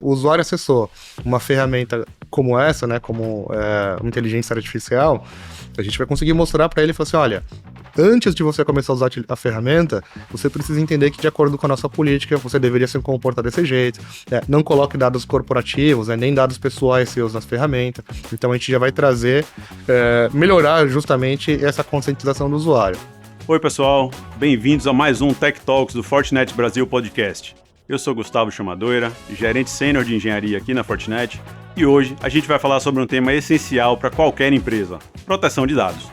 o usuário acessou uma ferramenta como essa, né, como uma inteligência artificial, a gente vai conseguir mostrar para ele e falar assim, olha, antes de você começar a usar a ferramenta, você precisa entender que, de acordo com a nossa política, você deveria se comportar desse jeito. Não coloque dados corporativos, nem dados pessoais seus nas ferramentas. Então, a gente já vai trazer, melhorar justamente essa conscientização do usuário. Oi, pessoal. Bem-vindos a mais um Tech Talks do Fortinet Brasil Podcast. Eu sou Gustavo Chamadoira, gerente sênior de engenharia aqui na Fortinet, e hoje a gente vai falar sobre um tema essencial para qualquer empresa: proteção de dados.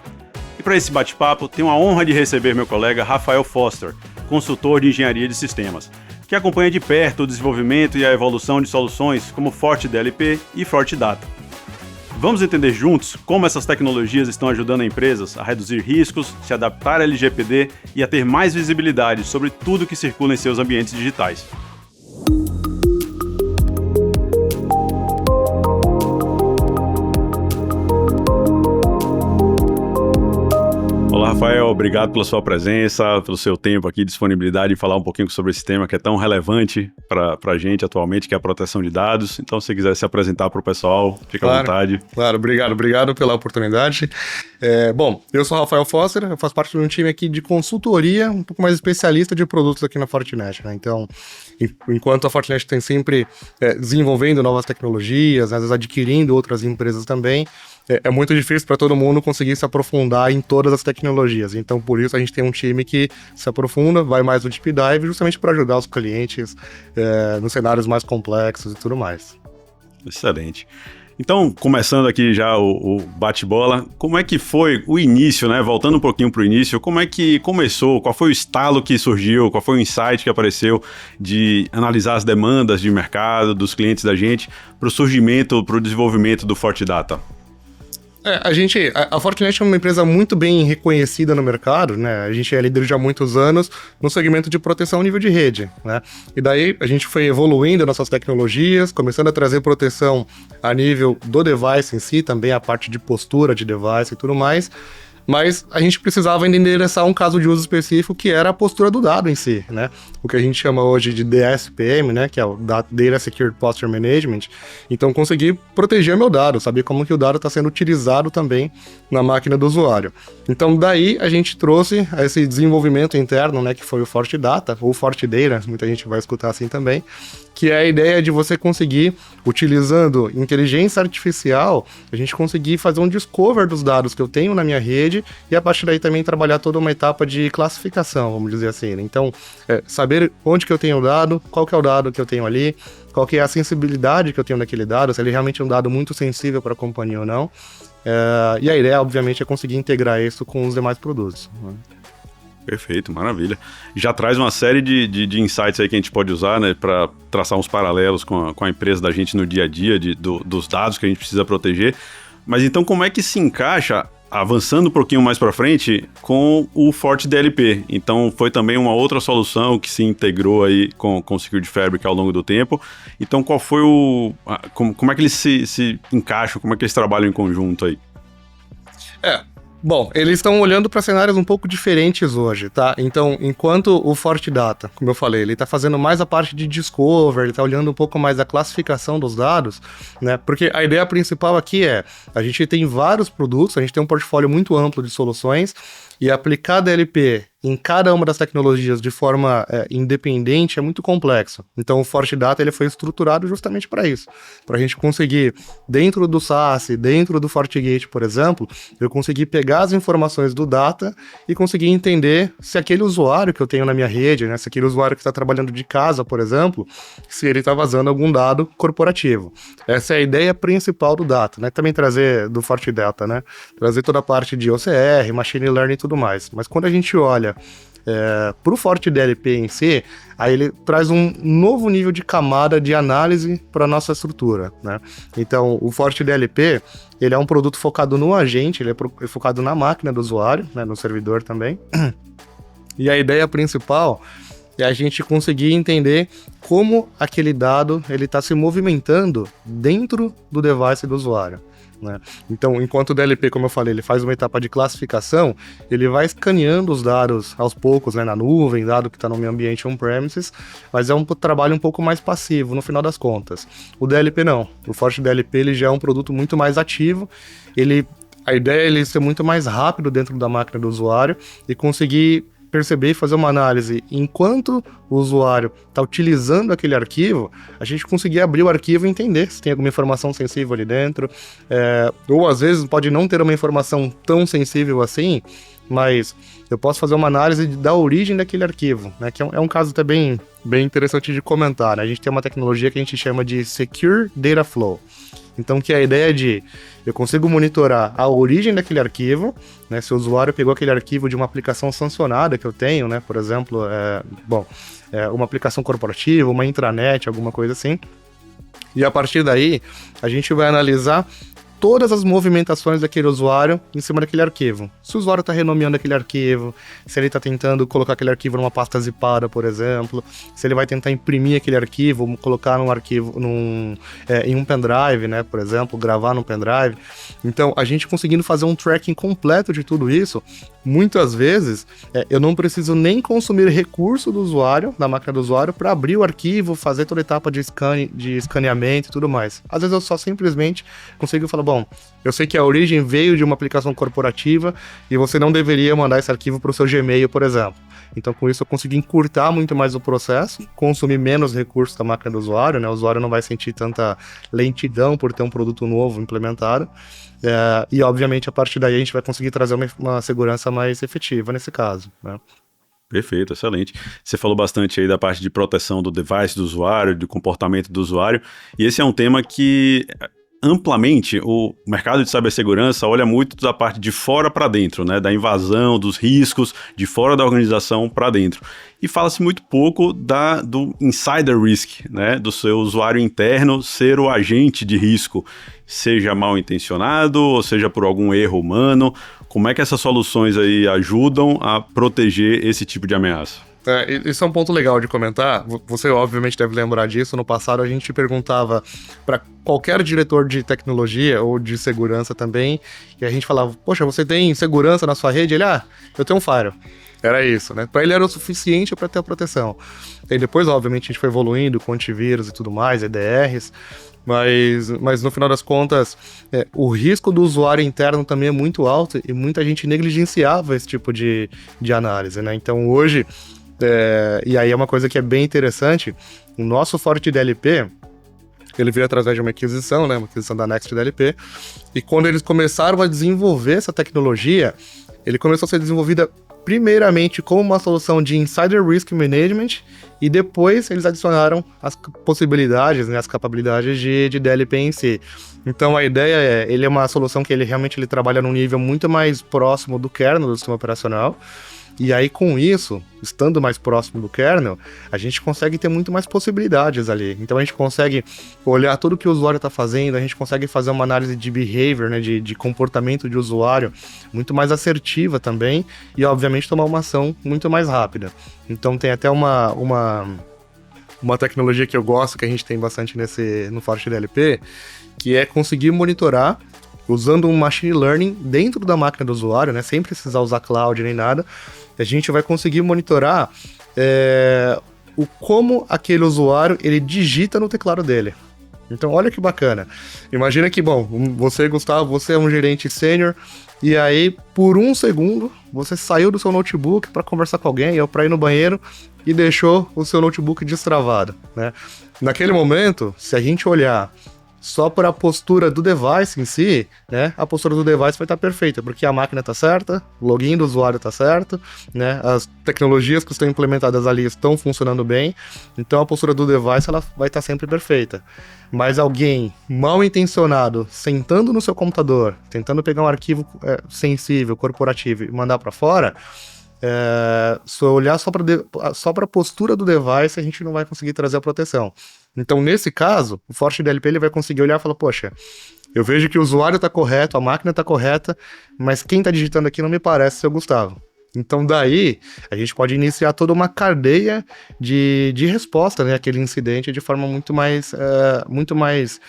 E para esse bate-papo, tenho a honra de receber meu colega Rafael Foster, consultor de engenharia de sistemas, que acompanha de perto o desenvolvimento e a evolução de soluções como FortiDLP e FortiData. Vamos entender juntos como essas tecnologias estão ajudando empresas a reduzir riscos, se adaptar à LGPD e a ter mais visibilidade sobre tudo que circula em seus ambientes digitais. Olá, Rafael, obrigado pela sua presença, pelo seu tempo aqui, disponibilidade de falar um pouquinho sobre esse tema que é tão relevante para a gente atualmente, que é a proteção de dados. Então, se você quiser se apresentar para o pessoal, fica à vontade. Claro, obrigado pela oportunidade. Bom, eu sou o Rafael Foster, eu faço parte de um time aqui de consultoria, um pouco mais especialista de produtos aqui na Fortinet, né? Então, enquanto a Fortinet tem sempre desenvolvendo novas tecnologias, às vezes adquirindo outras empresas também, é muito difícil para todo mundo conseguir se aprofundar em todas as tecnologias. Então, por isso, a gente tem um time que se aprofunda, vai mais no deep dive, justamente para ajudar os clientes nos cenários mais complexos e tudo mais. Excelente. Então, começando aqui já o bate-bola, como é que foi o início, né? Voltando um pouquinho para o início, como é que começou? Qual foi o estalo que surgiu? Qual foi o insight que apareceu de analisar as demandas de mercado, dos clientes da gente, para o surgimento, para o desenvolvimento do FortiData? A Fortinet é uma empresa muito bem reconhecida no mercado, né? A gente é líder já há muitos anos no segmento de proteção nível de rede, né? E daí a gente foi evoluindo nossas tecnologias, começando a trazer proteção a nível do device em si, também a parte de postura de device e tudo mais. Mas a gente precisava ainda endereçar um caso de uso específico, que era a postura do dado em si, né? O que a gente chama hoje de DSPM, né? Que é o Data Secure Posture Management. Então, conseguir proteger meu dado, saber como que o dado está sendo utilizado também na máquina do usuário. Então, daí a gente trouxe esse desenvolvimento interno, né? Que foi o FortiData, ou FortiData, muita gente vai escutar assim também, que é a ideia de você conseguir, utilizando inteligência artificial, a gente conseguir fazer um discover dos dados que eu tenho na minha rede e a partir daí também trabalhar toda uma etapa de classificação, vamos dizer assim, né? Então, saber onde que eu tenho o dado, qual que é o dado que eu tenho ali, qual que é a sensibilidade que eu tenho naquele dado, se ele realmente é um dado muito sensível para a companhia ou não. E a ideia, obviamente, é conseguir integrar isso com os demais produtos, né? Perfeito, maravilha. Já traz uma série de insights aí que a gente pode usar, né, para traçar uns paralelos com a empresa da gente no dia a dia, dos dados que a gente precisa proteger. Mas então, como é que se encaixa, avançando um pouquinho mais para frente, com o FortiDLP? Então, foi também uma outra solução que se integrou aí com o Security Fabric ao longo do tempo. Então, qual foi como é que eles se encaixam, como é que eles trabalham em conjunto aí? Bom, eles estão olhando para cenários um pouco diferentes hoje, tá? Então, enquanto o FortiData, como eu falei, ele está fazendo mais a parte de discover, ele está olhando um pouco mais a classificação dos dados, né? Porque a ideia principal aqui a gente tem vários produtos, a gente tem um portfólio muito amplo de soluções, e aplicar DLP em cada uma das tecnologias de forma independente é muito complexo. Então o FortiData ele foi estruturado justamente para isso, para a gente conseguir, dentro do SaaS, dentro do FortiGate, por exemplo, eu conseguir pegar as informações do data e conseguir entender se aquele usuário que eu tenho na minha rede, né, se aquele usuário que está trabalhando de casa, por exemplo, se ele está vazando algum dado corporativo. Essa é a ideia principal do data, né? Também trazer do FortiData, né? Trazer toda a parte de OCR, Machine Learning e tudo mais. Mas quando a gente olha para o FortiDLP em si, aí ele traz um novo nível de camada de análise para a nossa estrutura, né? Então, o FortiDLP, ele é um produto focado no agente, ele é focado na máquina do usuário, né, no servidor também. E a ideia principal é a gente conseguir entender como aquele dado ele está se movimentando dentro do device do usuário, né? Então, enquanto o DLP, como eu falei, ele faz uma etapa de classificação, ele vai escaneando os dados aos poucos, né, na nuvem, dado que está no meu ambiente on-premises, mas é um trabalho um pouco mais passivo, no final das contas. O DLP não. O FortiDLP ele já é um produto muito mais ativo, a ideia é ele ser muito mais rápido dentro da máquina do usuário e conseguir perceber e fazer uma análise enquanto o usuário está utilizando aquele arquivo, a gente conseguir abrir o arquivo e entender se tem alguma informação sensível ali dentro, ou às vezes pode não ter uma informação tão sensível assim, mas eu posso fazer uma análise da origem daquele arquivo, né, que é um caso até bem interessante de comentar, né? A gente tem uma tecnologia que a gente chama de Secure Data Flow. Então, que é a ideia de eu consigo monitorar a origem daquele arquivo, né? Se o usuário pegou aquele arquivo de uma aplicação sancionada que eu tenho, né? Por exemplo, uma aplicação corporativa, uma intranet, alguma coisa assim. E a partir daí, a gente vai analisar todas as movimentações daquele usuário em cima daquele arquivo. Se o usuário está renomeando aquele arquivo, se ele está tentando colocar aquele arquivo numa pasta zipada, por exemplo, se ele vai tentar imprimir aquele arquivo, colocar num arquivo, em um pendrive, né, por exemplo, gravar num pendrive. Então, a gente conseguindo fazer um tracking completo de tudo isso, muitas vezes, eu não preciso nem consumir recurso do usuário, da máquina do usuário, para abrir o arquivo, fazer toda a etapa de escaneamento e tudo mais. Às vezes eu só simplesmente consigo falar, bom, eu sei que a origem veio de uma aplicação corporativa e você não deveria mandar esse arquivo para o seu Gmail, por exemplo. Então, com isso, eu consegui encurtar muito mais o processo, consumir menos recursos da máquina do usuário, né? O usuário não vai sentir tanta lentidão por ter um produto novo implementado. E, obviamente, a partir daí a gente vai conseguir trazer uma segurança mais efetiva nesse caso, né? Perfeito, excelente. Você falou bastante aí da parte de proteção do device do usuário, do comportamento do usuário, e esse é um tema que amplamente o mercado de cibersegurança olha muito da parte de fora para dentro, né, da invasão, dos riscos de fora da organização para dentro. E fala-se muito pouco do insider risk, né, do seu usuário interno ser o agente de risco, seja mal intencionado ou seja por algum erro humano. Como é que essas soluções aí ajudam a proteger esse tipo de ameaça? Isso é um ponto legal de comentar. Você obviamente deve lembrar disso. No passado a gente perguntava para qualquer diretor de tecnologia ou de segurança também, e a gente falava, poxa, você tem segurança na sua rede? Ele, eu tenho um firewall. Era isso, né? Para ele era o suficiente para ter a proteção. E depois, obviamente, a gente foi evoluindo com antivírus e tudo mais, EDRs, mas no final das contas, o risco do usuário interno também é muito alto e muita gente negligenciava esse tipo de análise, né? Então hoje, e aí é uma coisa que é bem interessante, o nosso FortiDLP, ele veio através de uma aquisição, né? Uma aquisição da NextDLP, e quando eles começaram a desenvolver essa tecnologia, ele começou a ser desenvolvida primeiramente como uma solução de Insider Risk Management e depois eles adicionaram as possibilidades, né, as capabilidades de DLP em si. Então a ideia ele é uma solução que ele realmente trabalha num nível muito mais próximo do kernel do sistema operacional. E aí, com isso, estando mais próximo do kernel, a gente consegue ter muito mais possibilidades ali. Então, a gente consegue olhar tudo que o usuário está fazendo, a gente consegue fazer uma análise de behavior, né, de comportamento de usuário muito mais assertiva também e, obviamente, tomar uma ação muito mais rápida. Então, tem até uma tecnologia que eu gosto, que a gente tem bastante no FortiDLP, que é conseguir monitorar usando um machine learning dentro da máquina do usuário, né, sem precisar usar cloud nem nada. A gente vai conseguir monitorar como aquele usuário ele digita no teclado dele. Então, olha que bacana. Imagina que, bom, você, Gustavo, você é um gerente sênior, e aí, por um segundo, você saiu do seu notebook para conversar com alguém, ou para ir no banheiro, e deixou o seu notebook destravado, né? Naquele momento, se a gente olhar só para a postura do device em si, né, a postura do device vai estar perfeita, porque a máquina está certa, o login do usuário está certo, né, as tecnologias que estão implementadas ali estão funcionando bem, então a postura do device ela vai estar sempre perfeita. Mas alguém mal intencionado, sentando no seu computador, tentando pegar um arquivo sensível, corporativo e mandar para fora, se eu olhar só para a postura do device, a gente não vai conseguir trazer a proteção. Então, nesse caso, o FortiDLP ele vai conseguir olhar e falar, poxa, eu vejo que o usuário está correto, a máquina está correta, mas quem está digitando aqui não me parece ser o Gustavo. Então daí a gente pode iniciar toda uma cadeia de resposta, né, àquele incidente de forma muito mais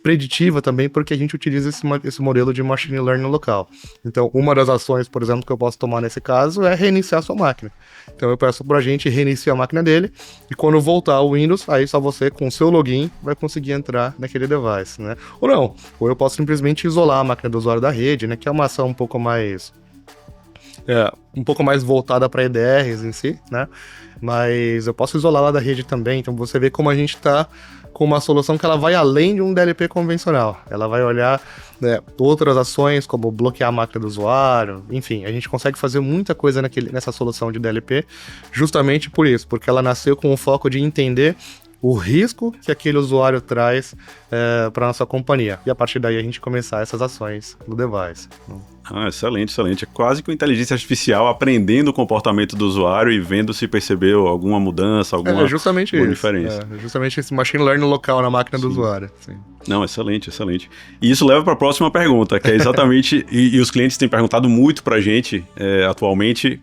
preditiva também, porque a gente utiliza esse modelo de machine learning local. Então uma das ações, por exemplo, que eu posso tomar nesse caso é reiniciar a sua máquina. Então eu peço para a gente reiniciar a máquina dele e quando voltar o Windows, aí só você com o seu login vai conseguir entrar naquele device, né? Ou não, ou eu posso simplesmente isolar a máquina do usuário da rede, né, que é uma ação um pouco mais voltada para EDRs em si, né? Mas eu posso isolar lá da rede também, então você vê como a gente está com uma solução que ela vai além de um DLP convencional. Ela vai olhar, né, outras ações, como bloquear a máquina do usuário, enfim, a gente consegue fazer muita coisa nessa solução de DLP, justamente por isso, porque ela nasceu com o foco de entender o risco que aquele usuário traz para nossa companhia. E a partir daí a gente começar essas ações no device. Excelente, excelente. É quase que uma inteligência artificial aprendendo o comportamento do usuário e vendo se percebeu alguma mudança, alguma diferença. Justamente esse machine learning local na máquina do usuário. Sim. Não, excelente, excelente. E isso leva para a próxima pergunta, que é exatamente, e os clientes têm perguntado muito para a gente atualmente,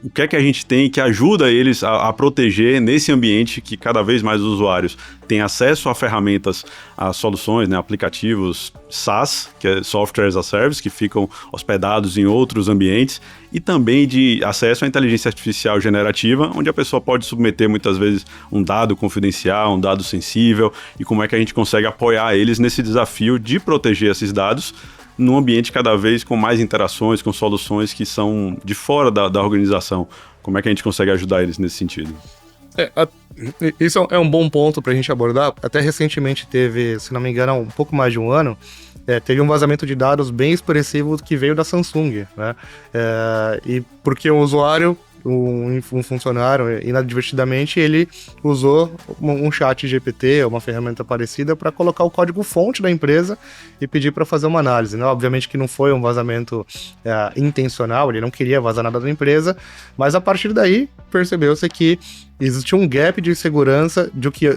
o que é que a gente tem que ajuda eles a proteger nesse ambiente que cada vez mais os usuários têm acesso a ferramentas, a soluções, né, aplicativos SaaS, que é Software as a Service, que ficam hospedados em outros ambientes, e também de acesso à inteligência artificial generativa, onde a pessoa pode submeter muitas vezes um dado confidencial, um dado sensível, e como é que a gente consegue apoiar eles nesse desafio de proteger esses dados num ambiente cada vez com mais interações, com soluções que são de fora da organização. Como é que a gente consegue ajudar eles nesse sentido? Isso é um bom ponto para a gente abordar. Até recentemente teve, se não me engano, um pouco mais de um ano, teve um vazamento de dados bem expressivo que veio da Samsung, né? E porque o usuário, um funcionário, inadvertidamente, ele usou um chat GPT, uma ferramenta parecida, para colocar o código-fonte da empresa e pedir para fazer uma análise, né? Obviamente que não foi um vazamento intencional, ele não queria vazar nada da empresa, mas a partir daí percebeu-se que existe um gap de segurança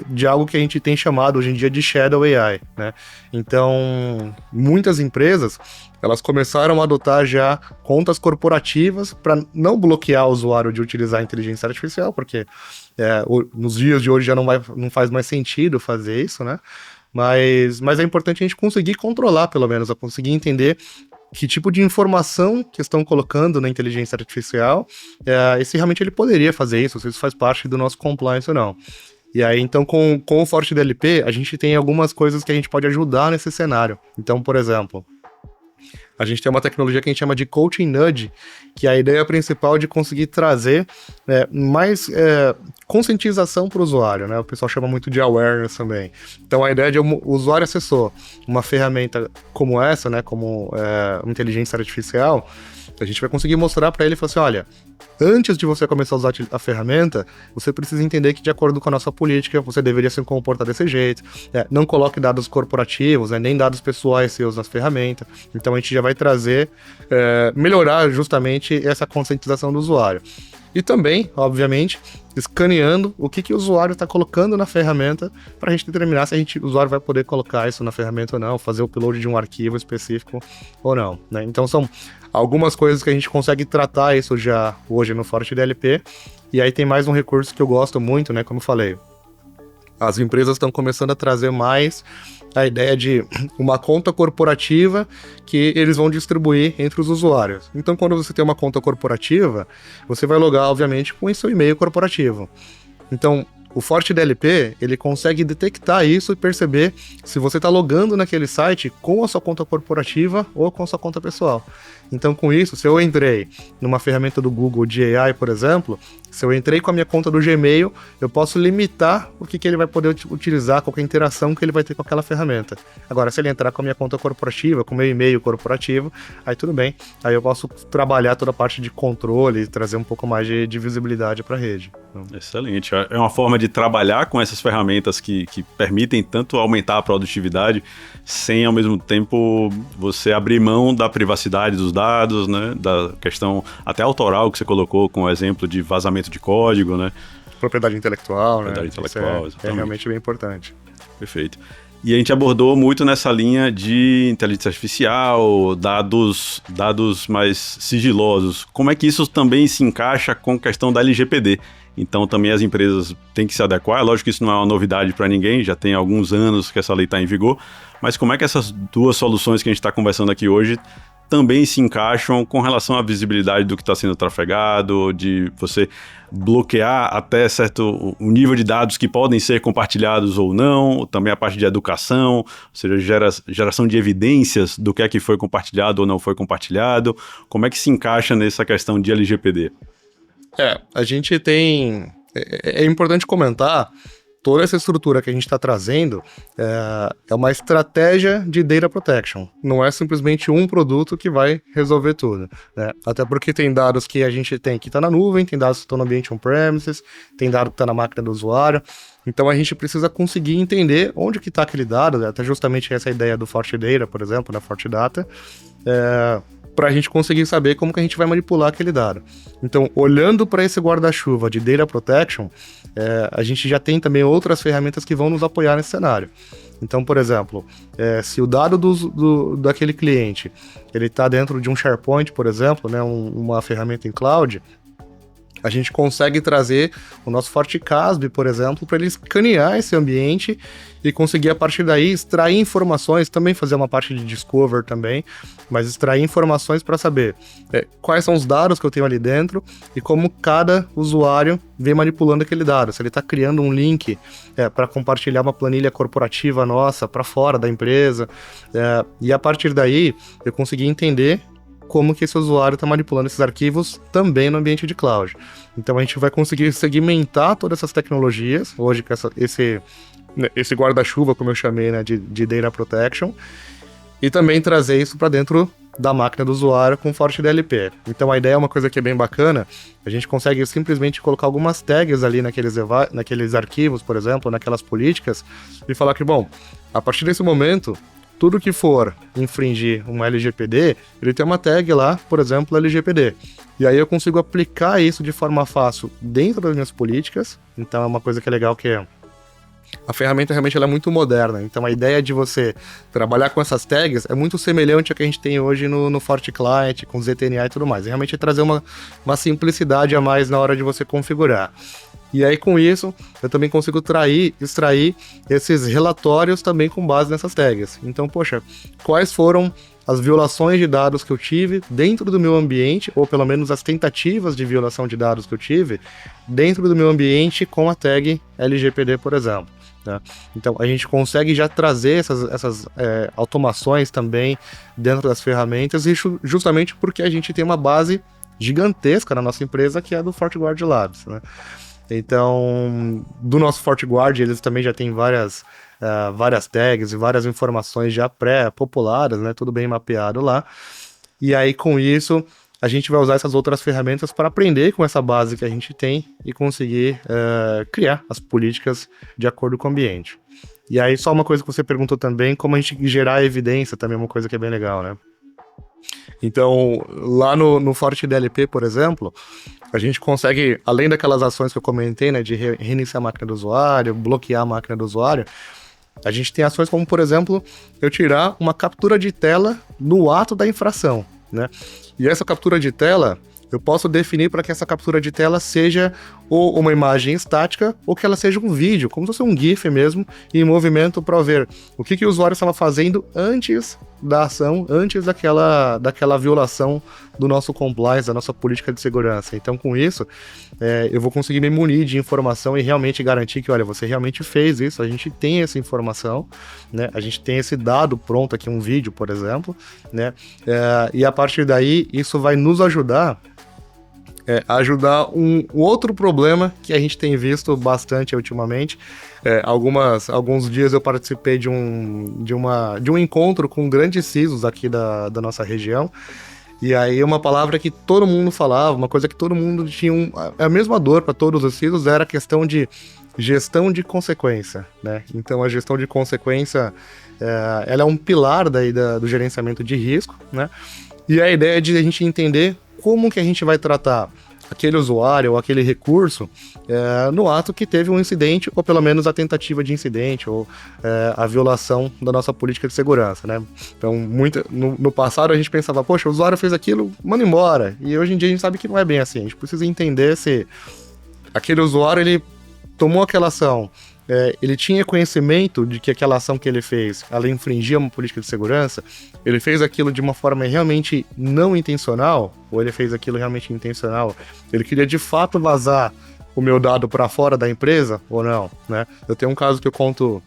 de algo que a gente tem chamado hoje em dia de Shadow AI, né? Então, muitas empresas, elas começaram a adotar já contas corporativas para não bloquear o usuário de utilizar a inteligência artificial, porque nos dias de hoje já não faz mais sentido fazer isso, né? Mas é importante a gente conseguir controlar, pelo menos, a conseguir entender que tipo de informação que estão colocando na inteligência artificial, e se realmente ele poderia fazer isso, se isso faz parte do nosso compliance ou não. E aí, então, com o FortiDLP, a gente tem algumas coisas que a gente pode ajudar nesse cenário. Então, por exemplo, a gente tem uma tecnologia que a gente chama de Coaching Nudge, que é a ideia principal de conseguir trazer mais conscientização para o usuário, né? O pessoal chama muito de awareness também. Então, a ideia de o usuário acessou uma ferramenta como essa, né? Como uma inteligência artificial, a gente vai conseguir mostrar para ele e falar assim, olha, antes de você começar a usar a ferramenta, você precisa entender que, de acordo com a nossa política, você deveria se comportar desse jeito, não coloque dados corporativos, nem dados pessoais seus nas ferramentas. Então a gente já vai trazer, melhorar justamente essa conscientização do usuário. E também, obviamente, escaneando o que o usuário está colocando na ferramenta para a gente determinar se o usuário vai poder colocar isso na ferramenta ou não, fazer o upload de um arquivo específico ou não, né? Então são algumas coisas que a gente consegue tratar isso já hoje no FortiDLP. E aí tem mais um recurso que eu gosto muito, né? Como eu falei, as empresas estão começando a trazer mais a ideia de uma conta corporativa que eles vão distribuir entre os usuários. Então, quando você tem uma conta corporativa, você vai logar, obviamente, com o seu e-mail corporativo. Então, o FortiDLP, ele consegue detectar isso e perceber se você está logando naquele site com a sua conta corporativa ou com a sua conta pessoal. Então, com isso, se eu entrei numa ferramenta do Google de AI, por exemplo, se eu entrei com a minha conta do Gmail, eu posso limitar o que ele vai poder utilizar, qualquer interação que ele vai ter com aquela ferramenta. Agora, se ele entrar com a minha conta corporativa, com o meu e-mail corporativo, aí tudo bem. Aí eu posso trabalhar toda a parte de controle e trazer um pouco mais de visibilidade para a rede. Excelente. É uma forma de trabalhar com essas ferramentas que permitem tanto aumentar a produtividade, sem, ao mesmo tempo, você abrir mão da privacidade dos dados, né? Da questão até autoral que você colocou com o exemplo de vazamento de código, né? Propriedade intelectual, Propriedade intelectual, exatamente. É realmente bem importante. Perfeito. E a gente abordou muito nessa linha de inteligência artificial, dados mais sigilosos. Como é que isso também se encaixa com a questão da LGPD? Então também as empresas têm que se adequar. Lógico que isso não é uma novidade para ninguém, já tem alguns anos que essa lei está em vigor. Mas como é que essas duas soluções que a gente está conversando aqui hoje também se encaixam com relação à visibilidade do que está sendo trafegado, de você bloquear até certo o nível de dados que podem ser compartilhados ou não, também a parte de educação, ou seja, geração de evidências do que é que foi compartilhado ou não foi compartilhado. Como é que se encaixa nessa questão de LGPD? A gente tem... É importante comentar, toda essa estrutura que a gente está trazendo é uma estratégia de data protection. Não é simplesmente um produto que vai resolver tudo, né? Até porque tem dados que a gente tem que está na nuvem, tem dados que estão no ambiente on-premises, tem dado que está na máquina do usuário. Então a gente precisa conseguir entender onde que está aquele dado, né? Até justamente essa ideia do FortiData, por exemplo, da FortiData, para a gente conseguir saber como que a gente vai manipular aquele dado. Então, olhando para esse guarda-chuva de Data Protection, a gente já tem também outras ferramentas que vão nos apoiar nesse cenário. Então, por exemplo, se o dado daquele cliente ele está dentro de um SharePoint, por exemplo, né, uma ferramenta em cloud, a gente consegue trazer o nosso FortiCASB, por exemplo, para ele escanear esse ambiente e conseguir, a partir daí, extrair informações, também fazer uma parte de discover também, mas extrair informações para saber quais são os dados que eu tenho ali dentro e como cada usuário vem manipulando aquele dado. Se ele está criando um link para compartilhar uma planilha corporativa nossa para fora da empresa, e a partir daí eu consegui entender como que esse usuário está manipulando esses arquivos também no ambiente de cloud. Então a gente vai conseguir segmentar todas essas tecnologias, hoje com esse guarda-chuva, como eu chamei, né, de Data Protection, e também trazer isso para dentro da máquina do usuário com FortiDLP. Então a ideia é uma coisa que é bem bacana, a gente consegue simplesmente colocar algumas tags ali naqueles arquivos, por exemplo, naquelas políticas, e falar que, bom, a partir desse momento, tudo que for infringir uma LGPD, ele tem uma tag lá, por exemplo, LGPD. E aí eu consigo aplicar isso de forma fácil dentro das minhas políticas. Então é uma coisa que é legal, que a ferramenta realmente ela é muito moderna. Então a ideia de você trabalhar com essas tags é muito semelhante ao que a gente tem hoje no FortiClient, com ZTNA e tudo mais. É realmente trazer uma simplicidade a mais na hora de você configurar. E aí, com isso, eu também consigo extrair esses relatórios também com base nessas tags. Então, poxa, quais foram as violações de dados que eu tive dentro do meu ambiente, ou pelo menos as tentativas de violação de dados que eu tive dentro do meu ambiente com a tag LGPD, por exemplo. Tá? Então, a gente consegue já trazer essas automações também dentro das ferramentas, e justamente porque a gente tem uma base gigantesca na nossa empresa, que é a do FortiGuard Labs, né? Então, do nosso FortiGuard, eles também já têm várias tags e várias informações já pré-populadas, né? Tudo bem mapeado lá. E aí, com isso, a gente vai usar essas outras ferramentas para aprender com essa base que a gente tem e conseguir criar as políticas de acordo com o ambiente. E aí, só uma coisa que você perguntou também, como a gente gerar evidência, também é uma coisa que é bem legal, né? Então, lá no FortiDLP, por exemplo, a gente consegue, além daquelas ações que eu comentei, né, de reiniciar a máquina do usuário, bloquear a máquina do usuário, a gente tem ações como, por exemplo, eu tirar uma captura de tela no ato da infração, né? E essa captura de tela, eu posso definir para que essa captura de tela seja ou uma imagem estática ou que ela seja um vídeo, como se fosse um GIF mesmo, em movimento, para ver o que o usuário estava fazendo antes da ação, antes daquela violação do nosso compliance, da nossa política de segurança. Então, com isso, eu vou conseguir me munir de informação e realmente garantir que, olha, você realmente fez isso, a gente tem essa informação, né? A gente tem esse dado pronto aqui, um vídeo, por exemplo, né? E a partir daí, isso vai nos ajudar um outro problema que a gente tem visto bastante ultimamente. Alguns dias eu participei de um encontro com grandes CISOs aqui da nossa região, e aí uma palavra que todo mundo falava, uma coisa que todo mundo tinha a mesma dor para todos os CISOs, era a questão de gestão de consequência, né? Então a gestão de consequência ela é um pilar daí do gerenciamento de risco, né? E a ideia é de a gente entender como que a gente vai tratar aquele usuário ou aquele recurso no ato que teve um incidente, ou pelo menos a tentativa de incidente, ou a violação da nossa política de segurança, né? Então, no passado a gente pensava, poxa, o usuário fez aquilo, manda embora. E hoje em dia a gente sabe que não é bem assim. A gente precisa entender se aquele usuário, ele tomou aquela ação, ele tinha conhecimento de que aquela ação que ele fez, ela infringia uma política de segurança, ele fez aquilo de uma forma realmente não intencional, ou ele fez aquilo realmente intencional, ele queria de fato vazar o meu dado para fora da empresa, ou não, né? Eu tenho um caso que eu conto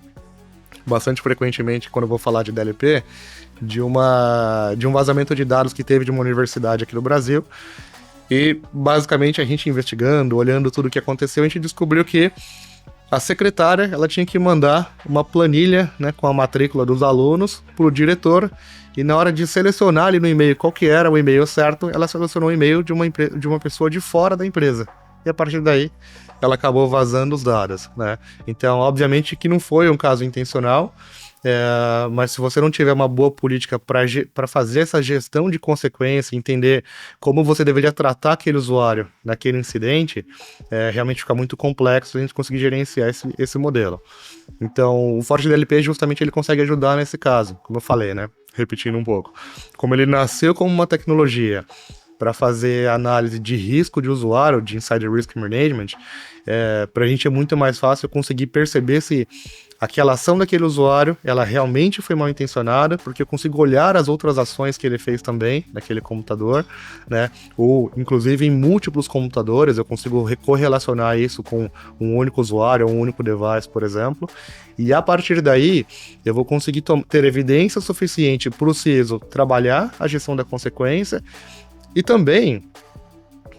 bastante frequentemente quando eu vou falar de DLP, de um vazamento de dados que teve de uma universidade aqui no Brasil, e basicamente a gente investigando, olhando tudo o que aconteceu, a gente descobriu que a secretária, ela tinha que mandar uma planilha, né, com a matrícula dos alunos para o diretor, e na hora de selecionar ali no e-mail qual que era o e-mail certo, ela selecionou o e-mail de uma pessoa de fora da empresa. E a partir daí, ela acabou vazando os dados, né? Então, obviamente que não foi um caso intencional, mas se você não tiver uma boa política para fazer essa gestão de consequência, entender como você deveria tratar aquele usuário naquele incidente, realmente fica muito complexo a gente conseguir gerenciar esse modelo. Então, o FortDLP justamente ele consegue ajudar nesse caso, como eu falei, né? Repetindo um pouco. Como ele nasceu como uma tecnologia para fazer análise de risco de usuário, de Insider Risk Management, para a gente é muito mais fácil conseguir perceber se aquela ação daquele usuário, ela realmente foi mal intencionada, porque eu consigo olhar as outras ações que ele fez também naquele computador, né? Ou, inclusive, em múltiplos computadores, eu consigo correlacionar isso com um único usuário, um único device, por exemplo. E a partir daí, eu vou conseguir ter evidência suficiente para o CISO trabalhar a gestão da consequência e também,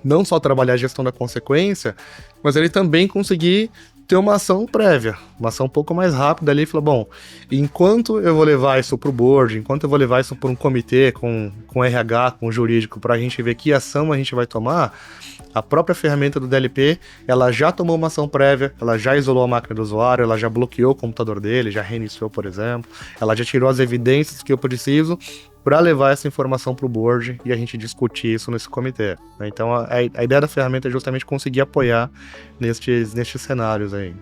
não só trabalhar a gestão da consequência, mas ele também conseguir ter uma ação prévia, uma ação um pouco mais rápida ali, e falar, bom, enquanto eu vou levar isso para o board, enquanto eu vou levar isso para um comitê com RH, com jurídico, para a gente ver que ação a gente vai tomar, a própria ferramenta do DLP, ela já tomou uma ação prévia, ela já isolou a máquina do usuário, ela já bloqueou o computador dele, já reiniciou, por exemplo, ela já tirou as evidências que eu preciso para levar essa informação para o board e a gente discutir isso nesse comitê, né? Então a ideia da ferramenta é justamente conseguir apoiar nestes cenários aí.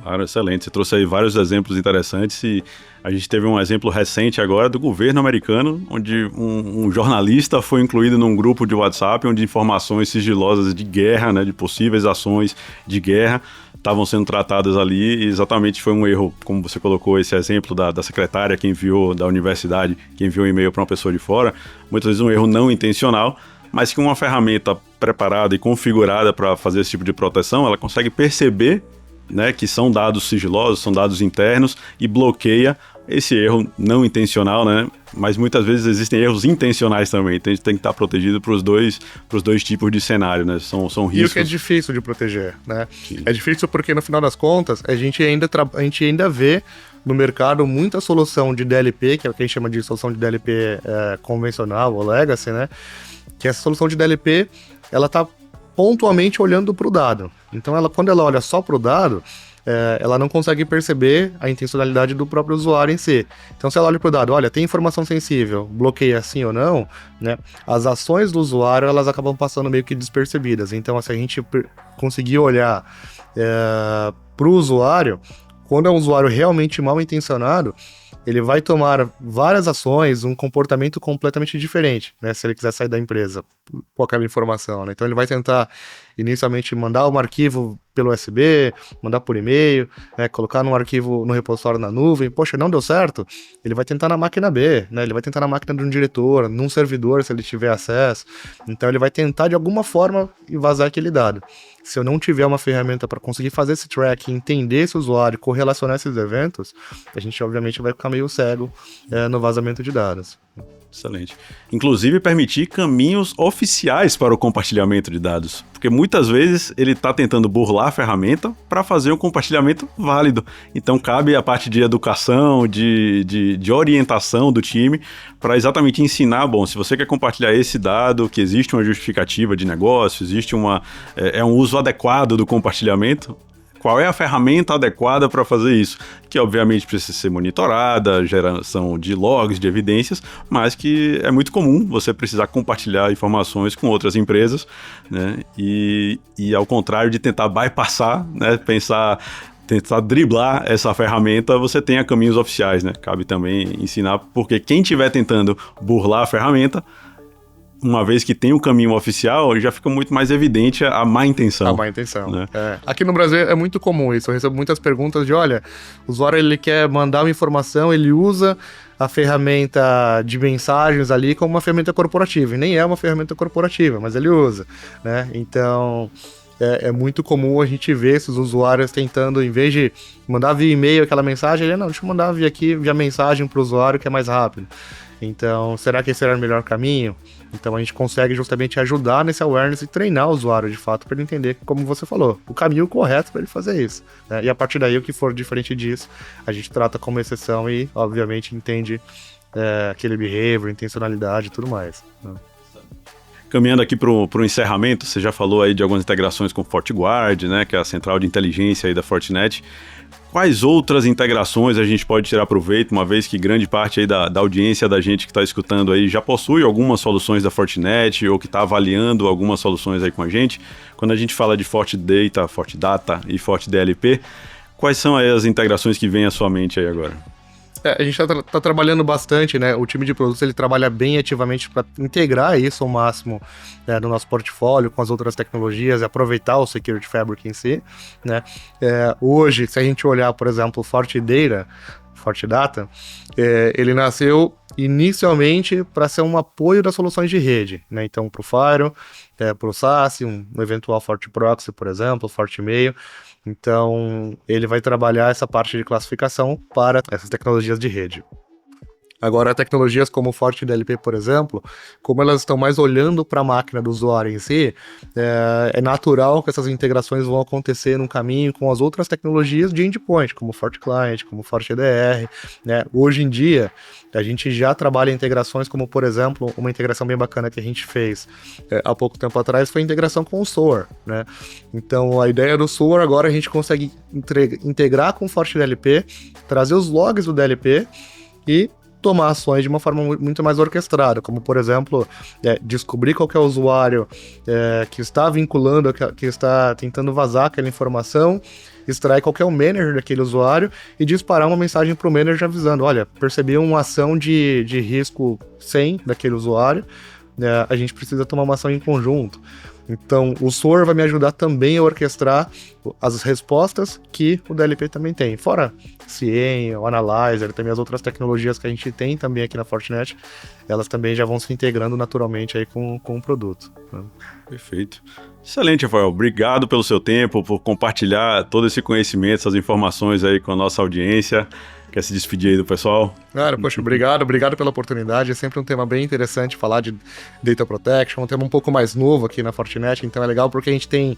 Claro, excelente. Você trouxe aí vários exemplos interessantes e a gente teve um exemplo recente agora do governo americano, onde um jornalista foi incluído num grupo de WhatsApp onde informações sigilosas de guerra, né, de possíveis ações de guerra, estavam sendo tratadas ali e exatamente foi um erro, como você colocou esse exemplo da secretária que enviou, da universidade, que enviou um e-mail para uma pessoa de fora, muitas vezes um erro não intencional, mas que uma ferramenta preparada e configurada para fazer esse tipo de proteção, ela consegue perceber, né, que são dados sigilosos, são dados internos e bloqueia esse erro não intencional, né? Mas muitas vezes existem erros intencionais também, então a gente tem que estar protegido para os dois tipos de cenário, né? São riscos. E o que é difícil de proteger, né? Sim. É difícil porque no final das contas a gente ainda vê no mercado muita solução de DLP, que é o que a gente chama de solução de DLP convencional ou legacy, né? Que essa solução de DLP, ela está pontualmente olhando para o dado. Então, quando ela olha só para o dado, ela não consegue perceber a intencionalidade do próprio usuário em si. Então, se ela olha para o dado, olha, tem informação sensível, bloqueia sim ou não, né? As ações do usuário, elas acabam passando meio que despercebidas. Então, se a gente conseguir olhar para o usuário, quando é um usuário realmente mal intencionado, ele vai tomar várias ações, um comportamento completamente diferente, né? Se ele quiser sair da empresa com aquela informação, né? Então ele vai tentar inicialmente mandar um arquivo pelo USB, mandar por e-mail, né? Colocar num arquivo no repositório na nuvem. Poxa, não deu certo? Ele vai tentar na máquina B, né? Ele vai tentar na máquina de um diretor, num servidor, se ele tiver acesso. Então ele vai tentar de alguma forma vazar aquele dado. Se eu não tiver uma ferramenta para conseguir fazer esse tracking, entender esse usuário, correlacionar esses eventos, a gente obviamente vai ficar meio cego no vazamento de dados. Excelente. Inclusive permitir caminhos oficiais para o compartilhamento de dados, porque muitas vezes ele está tentando burlar a ferramenta para fazer um compartilhamento válido. Então cabe a parte de educação, de orientação do time para exatamente ensinar, bom, se você quer compartilhar esse dado, que existe uma justificativa de negócio, existe um uso adequado do compartilhamento, qual é a ferramenta adequada para fazer isso, que obviamente precisa ser monitorada, geração de logs, de evidências, mas que é muito comum você precisar compartilhar informações com outras empresas, né? E ao contrário de tentar bypassar, né? Tentar driblar essa ferramenta, você tenha caminhos oficiais, né? Cabe também ensinar, porque quem estiver tentando burlar a ferramenta, uma vez que tem um caminho oficial, já fica muito mais evidente a má intenção. A má intenção, né? Aqui no Brasil é muito comum isso, eu recebo muitas perguntas de, olha, o usuário ele quer mandar uma informação, ele usa a ferramenta de mensagens ali como uma ferramenta corporativa, e nem é uma ferramenta corporativa, mas ele usa, né? Então, é muito comum a gente ver esses usuários tentando, em vez de mandar via e-mail aquela mensagem, ele, não, deixa eu mandar via mensagem para o usuário que é mais rápido. Então, será que esse era o melhor caminho? Então, a gente consegue justamente ajudar nesse awareness e treinar o usuário, de fato, para ele entender, como você falou, o caminho correto para ele fazer isso, né? E a partir daí, o que for diferente disso, a gente trata como exceção e, obviamente, entende aquele behavior, intencionalidade e tudo mais, né? Caminhando aqui para o encerramento, você já falou aí de algumas integrações com FortiGuard, né, que é a central de inteligência aí da Fortinet. Quais outras integrações a gente pode tirar proveito, uma vez que grande parte aí da audiência da gente que está escutando aí já possui algumas soluções da Fortinet ou que está avaliando algumas soluções aí com a gente? Quando a gente fala de FortiData, FortiData e FortiDLP, quais são aí as integrações que vêm à sua mente aí agora? A gente tá trabalhando bastante, né? O time de produtos ele trabalha bem ativamente para integrar isso ao máximo, né, no nosso portfólio com as outras tecnologias e aproveitar o Security Fabric em si, né? Hoje, se a gente olhar, por exemplo, o FortiData, ele nasceu inicialmente para ser um apoio das soluções de rede, né? Então, para o Firewall, para o SASE, um eventual FortiProxy, por exemplo, FortiMail. Então, ele vai trabalhar essa parte de classificação para essas tecnologias de rede. Agora, tecnologias como o FortiDLP, por exemplo, como elas estão mais olhando para a máquina do usuário em si, é natural que essas integrações vão acontecer num caminho com as outras tecnologias de endpoint, como o FortiClient, como o FortiEDR, né? Hoje em dia, a gente já trabalha integrações como, por exemplo, uma integração bem bacana que a gente fez há pouco tempo atrás foi a integração com o SOAR, né? Então, a ideia do SOAR agora a gente consegue integrar com o FortiDLP, trazer os logs do DLP e tomar ações de uma forma muito mais orquestrada, como, por exemplo, descobrir qual que é o usuário que está vinculando, que está tentando vazar aquela informação, extrair qual que é o manager daquele usuário e disparar uma mensagem para o manager avisando, olha, percebi uma ação de risco 100 daquele usuário, a gente precisa tomar uma ação em conjunto. Então, o SOAR vai me ajudar também a orquestrar as respostas que o DLP também tem. Fora CIEM, o Analyzer, também as outras tecnologias que a gente tem também aqui na Fortinet, elas também já vão se integrando naturalmente aí com o produto, né? Perfeito. Excelente, Rafael. Obrigado pelo seu tempo, por compartilhar todo esse conhecimento, essas informações aí com a nossa audiência. Quer se despedir aí do pessoal? Cara, poxa, obrigado pela oportunidade. É sempre um tema bem interessante falar de Data Protection, um tema um pouco mais novo aqui na Fortinet, então é legal porque a gente tem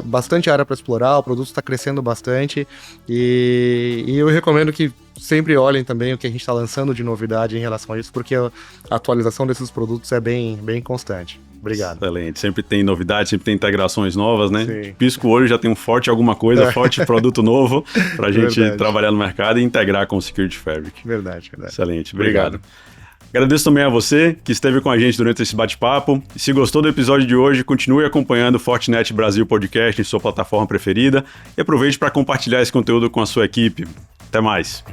bastante área para explorar, o produto está crescendo bastante e eu recomendo que sempre olhem também o que a gente está lançando de novidade em relação a isso, porque a atualização desses produtos é bem constante. Obrigado. Excelente. Sempre tem novidade, sempre tem integrações novas, né? Sim. Pisco o olho, já tem um forte alguma coisa, forte produto novo pra gente trabalhar no mercado e integrar com o Security Fabric. Verdade. Excelente. Obrigado. Agradeço também a você que esteve com a gente durante esse bate-papo. E se gostou do episódio de hoje, continue acompanhando o Fortinet Brasil Podcast em sua plataforma preferida e aproveite para compartilhar esse conteúdo com a sua equipe. Até mais.